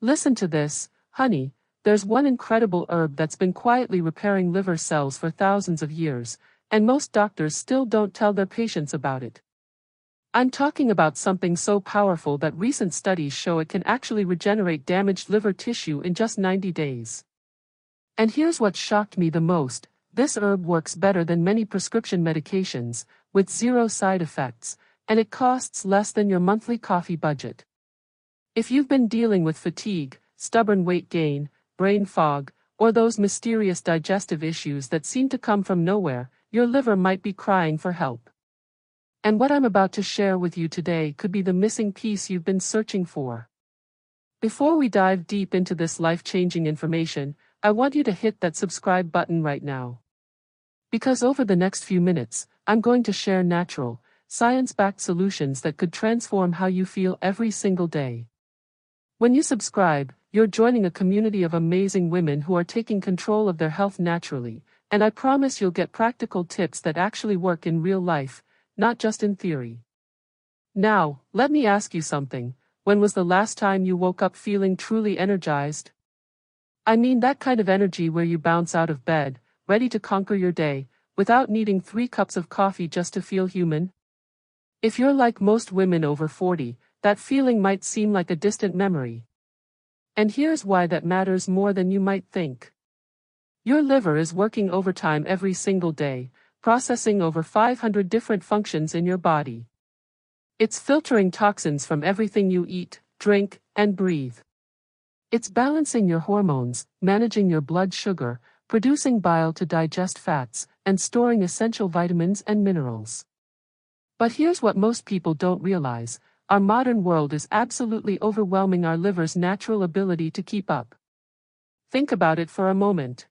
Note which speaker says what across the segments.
Speaker 1: Listen to this, honey, there's one incredible herb that's been quietly repairing liver cells for thousands of years, and most doctors still don't tell their patients about it. I'm talking about something so powerful that recent studies show it can actually regenerate damaged liver tissue in just 90 days. And here's what shocked me the most, this herb works better than many prescription medications, with zero side effects, and it costs less than your monthly coffee budget. If you've been dealing with fatigue, stubborn weight gain, brain fog, or those mysterious digestive issues that seem to come from nowhere, your liver might be crying for help. And what I'm about to share with you today could be the missing piece you've been searching for. Before we dive deep into this life-changing information, I want you to hit that subscribe button right now. Because over the next few minutes, I'm going to share natural, science-backed solutions that could transform how you feel every single day. When you subscribe, you're joining a community of amazing women who are taking control of their health naturally, and I promise you'll get practical tips that actually work in real life, not just in theory. Now, let me ask you something. When was the last time you woke up feeling truly energized? I mean that kind of energy where you bounce out of bed, ready to conquer your day, without needing 3 cups of coffee just to feel human? If you're like most women over 40, that feeling might seem like a distant memory. And here's why that matters more than you might think. Your liver is working overtime every single day, processing over 500 different functions in your body. It's filtering toxins from everything you eat, drink, and breathe. It's balancing your hormones, managing your blood sugar, producing bile to digest fats, and storing essential vitamins and minerals. But here's what most people don't realize. Our modern world is absolutely overwhelming our liver's natural ability to keep up. Think about it for a moment.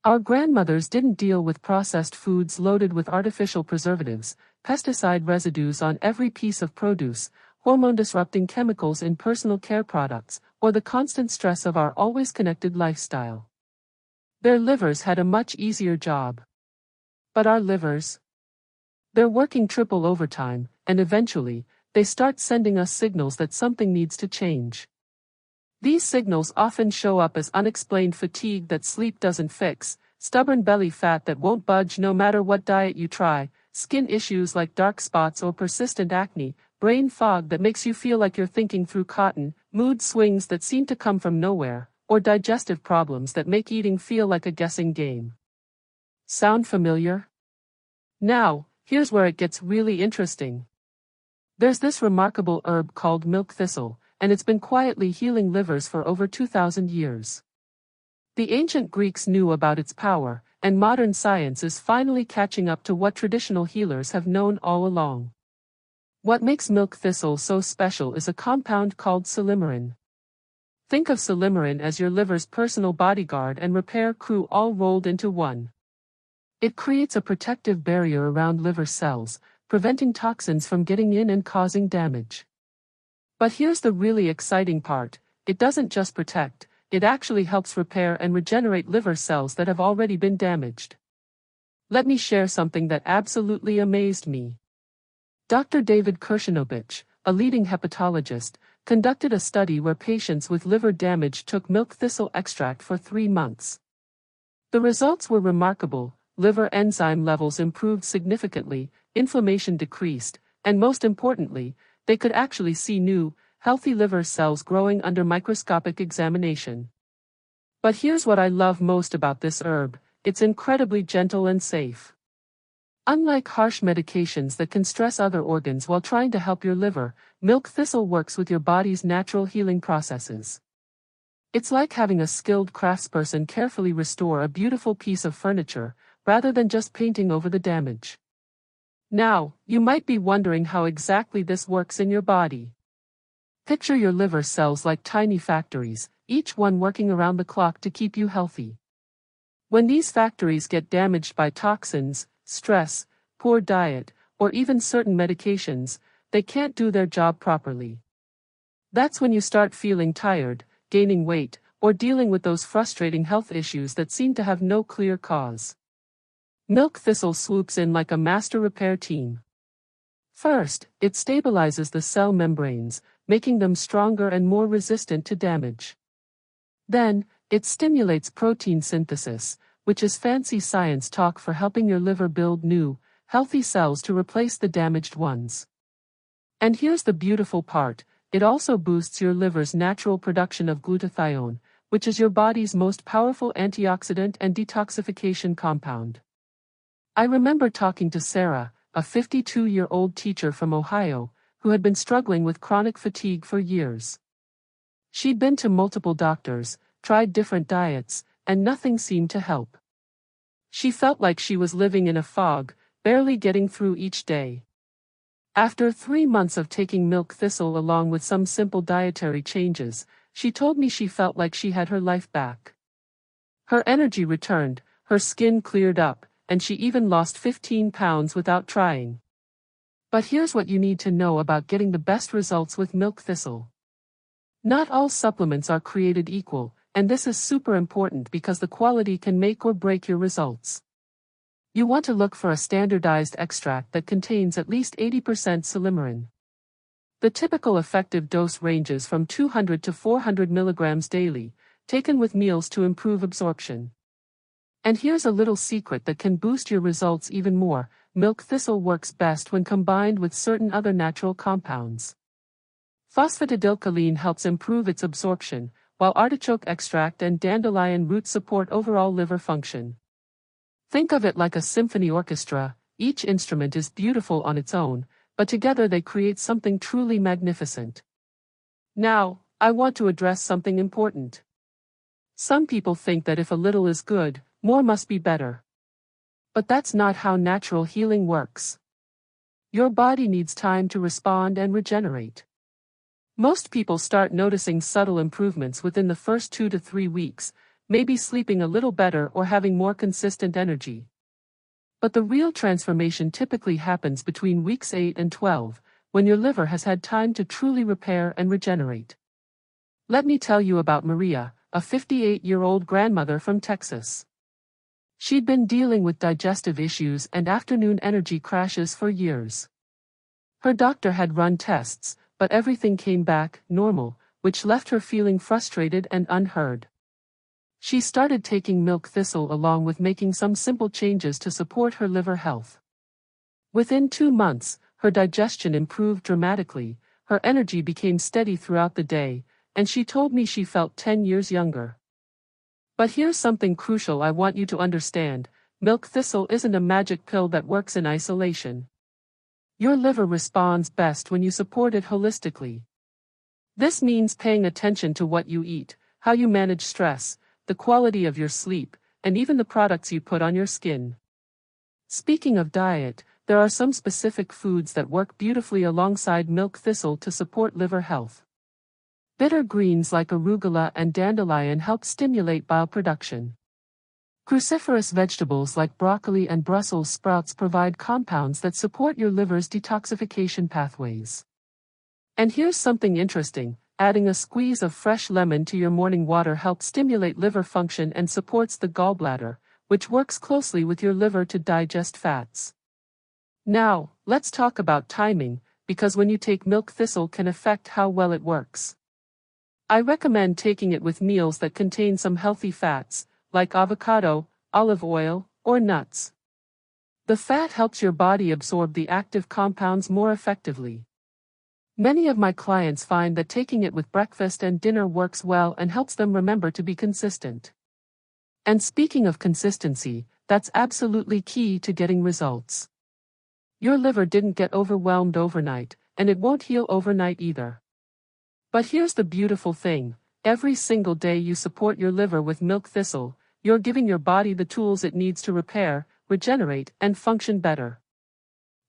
Speaker 1: Our grandmothers didn't deal with processed foods loaded with artificial preservatives, pesticide residues on every piece of produce, hormone-disrupting chemicals in personal care products, or the constant stress of our always-connected lifestyle. Their livers had a much easier job. But our livers? They're working triple overtime, and eventually, they start sending us signals that something needs to change. These signals often show up as unexplained fatigue that sleep doesn't fix, stubborn belly fat that won't budge no matter what diet you try, skin issues like dark spots or persistent acne, brain fog that makes you feel like you're thinking through cotton, mood swings that seem to come from nowhere, or digestive problems that make eating feel like a guessing game. Sound familiar? Now, here's where it gets really interesting. There's this remarkable herb called milk thistle, and it's been quietly healing livers for over 2,000 years. The ancient Greeks knew about its power, and modern science is finally catching up to what traditional healers have known all along. What makes milk thistle so special is a compound called silymarin. Think of silymarin as your liver's personal bodyguard and repair crew all rolled into one. It creates a protective barrier around liver cells, preventing toxins from getting in and causing damage. But here's the really exciting part, it doesn't just protect, it actually helps repair and regenerate liver cells that have already been damaged. Let me share something that absolutely amazed me. Dr. David Kirshenovich, a leading hepatologist, conducted a study where patients with liver damage took milk thistle extract for 3 months. The results were remarkable, liver enzyme levels improved significantly, inflammation decreased, and most importantly, they could actually see new, healthy liver cells growing under microscopic examination. But here's what I love most about this herb, it's incredibly gentle and safe. Unlike harsh medications that can stress other organs while trying to help your liver, milk thistle works with your body's natural healing processes. It's like having a skilled craftsperson carefully restore a beautiful piece of furniture, rather than just painting over the damage. Now, you might be wondering how exactly this works in your body. Picture your liver cells like tiny factories, each one working around the clock to keep you healthy. When these factories get damaged by toxins, stress, poor diet, or even certain medications, they can't do their job properly. That's when you start feeling tired, gaining weight, or dealing with those frustrating health issues that seem to have no clear cause. Milk thistle swoops in like a master repair team. First, it stabilizes the cell membranes, making them stronger and more resistant to damage. Then, it stimulates protein synthesis, which is fancy science talk for helping your liver build new, healthy cells to replace the damaged ones. And here's the beautiful part, it also boosts your liver's natural production of glutathione, which is your body's most powerful antioxidant and detoxification compound. I remember talking to Sarah, a 52-year-old teacher from Ohio, who had been struggling with chronic fatigue for years. She'd been to multiple doctors, tried different diets, and nothing seemed to help. She felt like she was living in a fog, barely getting through each day. After 3 months of taking milk thistle along with some simple dietary changes, she told me she felt like she had her life back. Her energy returned, her skin cleared up, and she even lost 15 pounds without trying. But here's what you need to know about getting the best results with milk thistle. Not all supplements are created equal, and this is super important because the quality can make or break your results. You want to look for a standardized extract that contains at least 80% silymarin. The typical effective dose ranges from 200 to 400 milligrams daily, taken with meals to improve absorption. And here's a little secret that can boost your results even more: milk thistle works best when combined with certain other natural compounds. Phosphatidylcholine helps improve its absorption, while artichoke extract and dandelion root support overall liver function. Think of it like a symphony orchestra, each instrument is beautiful on its own, but together they create something truly magnificent. Now, I want to address something important. Some people think that if a little is good, more must be better. But that's not how natural healing works. Your body needs time to respond and regenerate. Most people start noticing subtle improvements within the first 2 to 3 weeks, maybe sleeping a little better or having more consistent energy. But the real transformation typically happens between weeks 8 and 12, when your liver has had time to truly repair and regenerate. Let me tell you about Maria, a 58-year-old grandmother from Texas. She'd been dealing with digestive issues and afternoon energy crashes for years. Her doctor had run tests, but everything came back normal, which left her feeling frustrated and unheard. She started taking milk thistle along with making some simple changes to support her liver health. Within 2 months, her digestion improved dramatically, her energy became steady throughout the day, and she told me she felt 10 years younger. But here's something crucial I want you to understand: milk thistle isn't a magic pill that works in isolation. Your liver responds best when you support it holistically. This means paying attention to what you eat, how you manage stress, the quality of your sleep, and even the products you put on your skin. Speaking of diet, there are some specific foods that work beautifully alongside milk thistle to support liver health. Bitter greens like arugula and dandelion help stimulate bile production. Cruciferous vegetables like broccoli and Brussels sprouts provide compounds that support your liver's detoxification pathways. And here's something interesting: adding a squeeze of fresh lemon to your morning water helps stimulate liver function and supports the gallbladder, which works closely with your liver to digest fats. Now, let's talk about timing, because when you take milk thistle can affect how well it works. I recommend taking it with meals that contain some healthy fats, like avocado, olive oil, or nuts. The fat helps your body absorb the active compounds more effectively. Many of my clients find that taking it with breakfast and dinner works well and helps them remember to be consistent. And speaking of consistency, that's absolutely key to getting results. Your liver didn't get overwhelmed overnight, and it won't heal overnight either. But here's the beautiful thing: every single day you support your liver with milk thistle, you're giving your body the tools it needs to repair, regenerate, and function better.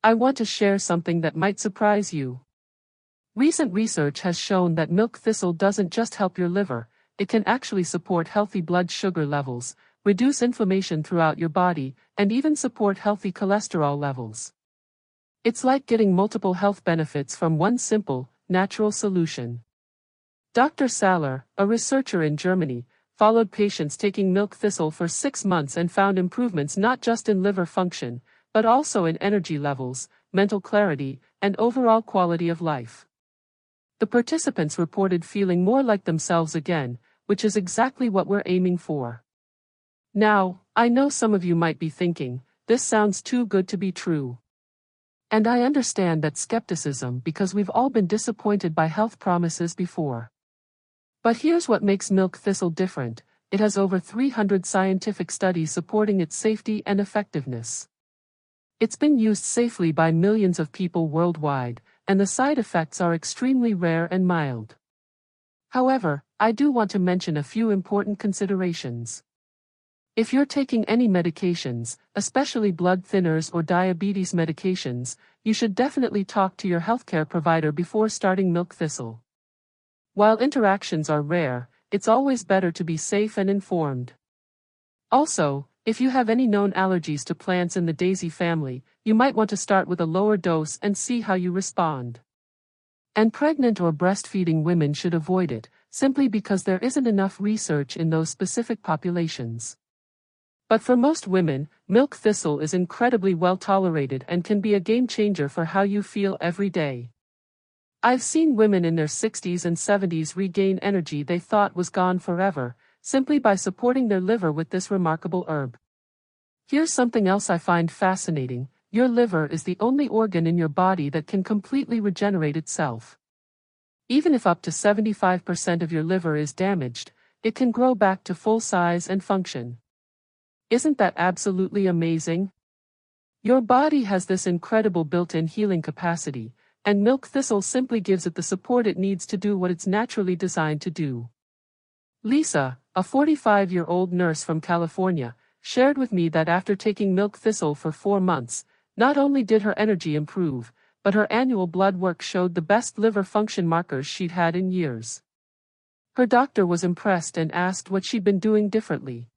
Speaker 1: I want to share something that might surprise you. Recent research has shown that milk thistle doesn't just help your liver, it can actually support healthy blood sugar levels, reduce inflammation throughout your body, and even support healthy cholesterol levels. It's like getting multiple health benefits from one simple, natural solution. Dr. Saller, a researcher in Germany, followed patients taking milk thistle for 6 months and found improvements not just in liver function, but also in energy levels, mental clarity, and overall quality of life. The participants reported feeling more like themselves again, which is exactly what we're aiming for. Now, I know some of you might be thinking, this sounds too good to be true. And I understand that skepticism because we've all been disappointed by health promises before. But here's what makes milk thistle different: it has over 300 scientific studies supporting its safety and effectiveness. It's been used safely by millions of people worldwide, and the side effects are extremely rare and mild. However, I do want to mention a few important considerations. If you're taking any medications, especially blood thinners or diabetes medications, you should definitely talk to your healthcare provider before starting milk thistle. While interactions are rare, it's always better to be safe and informed. Also, if you have any known allergies to plants in the daisy family, you might want to start with a lower dose and see how you respond. And pregnant or breastfeeding women should avoid it, simply because there isn't enough research in those specific populations. But for most women, milk thistle is incredibly well tolerated and can be a game changer for how you feel every day. I've seen women in their 60s and 70s regain energy they thought was gone forever, simply by supporting their liver with this remarkable herb. Here's something else I find fascinating: your liver is the only organ in your body that can completely regenerate itself. Even if up to 75% of your liver is damaged, it can grow back to full size and function. Isn't that absolutely amazing? Your body has this incredible built-in healing capacity, and milk thistle simply gives it the support it needs to do what it's naturally designed to do. Lisa, a 45-year-old nurse from California, shared with me that after taking milk thistle for 4 months, not only did her energy improve, but her annual blood work showed the best liver function markers she'd had in years. Her doctor was impressed and asked what she'd been doing differently.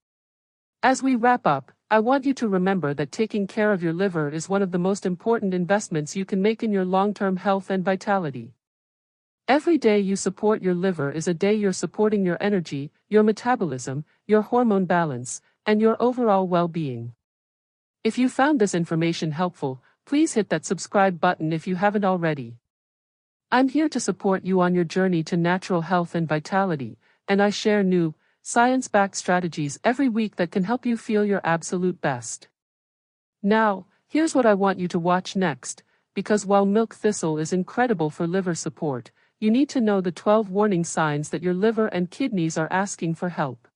Speaker 1: As we wrap up, I want you to remember that taking care of your liver is one of the most important investments you can make in your long-term health and vitality. Every day you support your liver is a day you're supporting your energy, your metabolism, your hormone balance, and your overall well-being. If you found this information helpful, please hit that subscribe button if you haven't already. I'm here to support you on your journey to natural health and vitality, and I share new, science-backed strategies every week that can help you feel your absolute best. Now, here's what I want you to watch next, because while milk thistle is incredible for liver support, you need to know the 12 warning signs that your liver and kidneys are asking for help.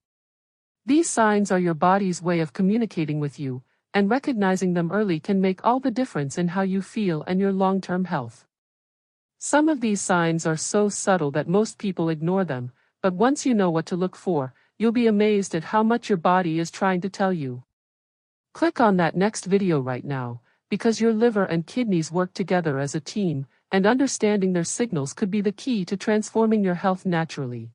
Speaker 1: These signs are your body's way of communicating with you, and recognizing them early can make all the difference in how you feel and your long-term health. Some of these signs are so subtle that most people ignore them, but once you know what to look for, you'll be amazed at how much your body is trying to tell you. Click on that next video right now, because your liver and kidneys work together as a team, and understanding their signals could be the key to transforming your health naturally.